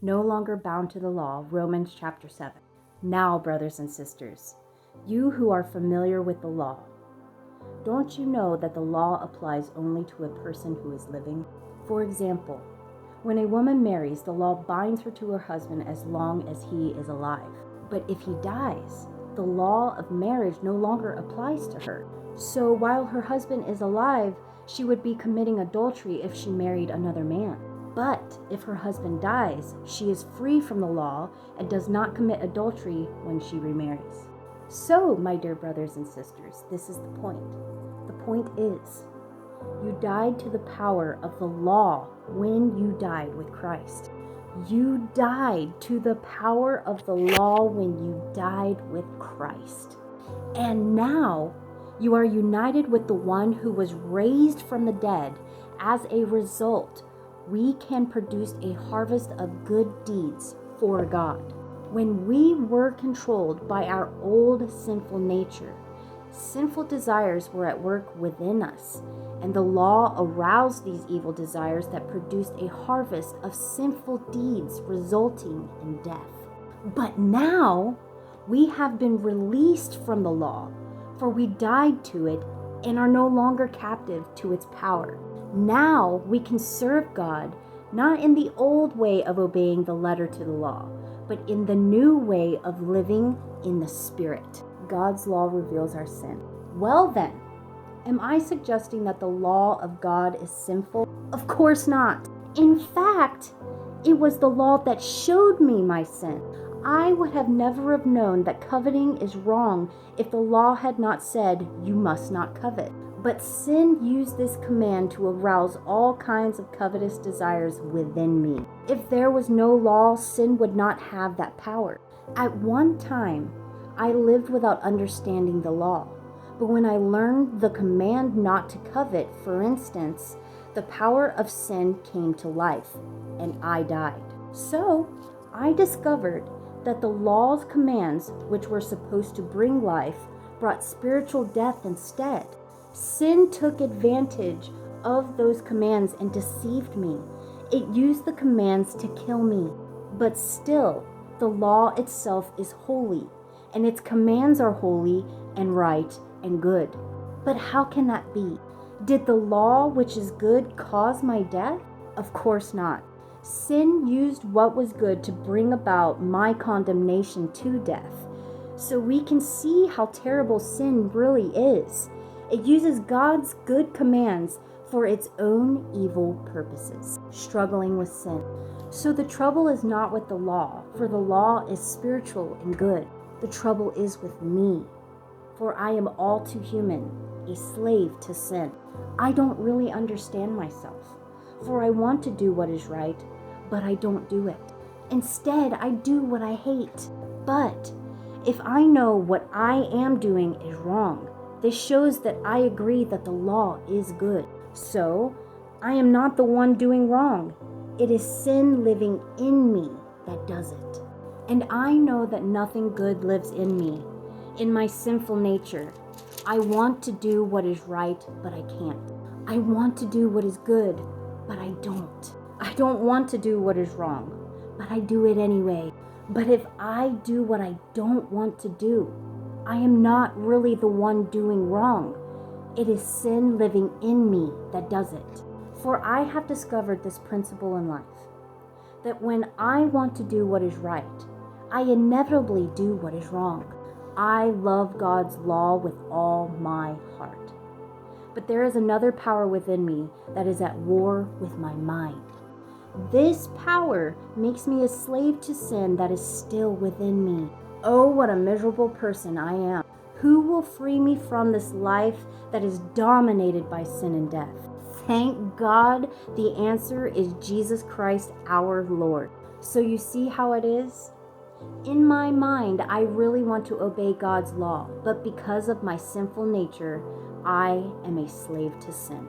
no longer bound to the law, Romans chapter 7. Now, brothers and sisters, you who are familiar with the law, don't you know that the law applies only to a person who is living? For example, when a woman marries, the law binds her to her husband as long as he is alive. But if he dies, the law of marriage no longer applies to her. So while her husband is alive, she would be committing adultery if she married another man. But if her husband dies, she is free from the law and does not commit adultery when she remarries. So, my dear brothers and sisters, this is the point. The point is, you died to the power of the law when you died with Christ. You died to the power of the law when you died with Christ. And now you are united with the one who was raised from the dead. As a result, we can produce a harvest of good deeds for God. When we were controlled by our old sinful nature, sinful desires were at work within us, and the law aroused these evil desires that produced a harvest of sinful deeds resulting in death. But now we have been released from the law, for we died to it and are no longer captive to its power. Now we can serve God not in the old way of obeying the letter to the law, but in the new way of living in the Spirit. God's law reveals our sin. Well then, am I suggesting that the law of God is sinful? Of course not. In fact, it was the law that showed me my sin. I would have never have known that coveting is wrong if the law had not said, you must not covet. But sin used this command to arouse all kinds of covetous desires within me. If there was no law, sin would not have that power. At one time, I lived without understanding the law. But when I learned the command not to covet, for instance, the power of sin came to life, and I died. So, I discovered that the law's commands, which were supposed to bring life, brought spiritual death instead. Sin took advantage of those commands and deceived me. It used the commands to kill me. But still, the law itself is holy, and its commands are holy and right and good. But how can that be? Did the law, which is good, cause my death? Of course not. Sin used what was good to bring about my condemnation to death. So we can see how terrible sin really is. It uses God's good commands for its own evil purposes, struggling with sin. So the trouble is not with the law, for the law is spiritual and good. The trouble is with me, for I am all too human, a slave to sin. I don't really understand myself, for I want to do what is right, but I don't do it. Instead, I do what I hate. But if I know what I am doing is wrong, this shows that I agree that the law is good. So, I am not the one doing wrong. It is sin living in me that does it. And I know that nothing good lives in me, in my sinful nature. I want to do what is right, but I can't. I want to do what is good, but I don't. I don't want to do what is wrong, but I do it anyway. But if I do what I don't want to do, I am not really the one doing wrong. It is sin living in me that does it. For I have discovered this principle in life, that when I want to do what is right, I inevitably do what is wrong. I love God's law with all my heart. But there is another power within me that is at war with my mind. This power makes me a slave to sin that is still within me. Oh, what a miserable person I am. Who will free me from this life that is dominated by sin and death? Thank God the answer is Jesus Christ our Lord. So you see how it is? In my mind, I really want to obey God's law, but because of my sinful nature, I am a slave to sin.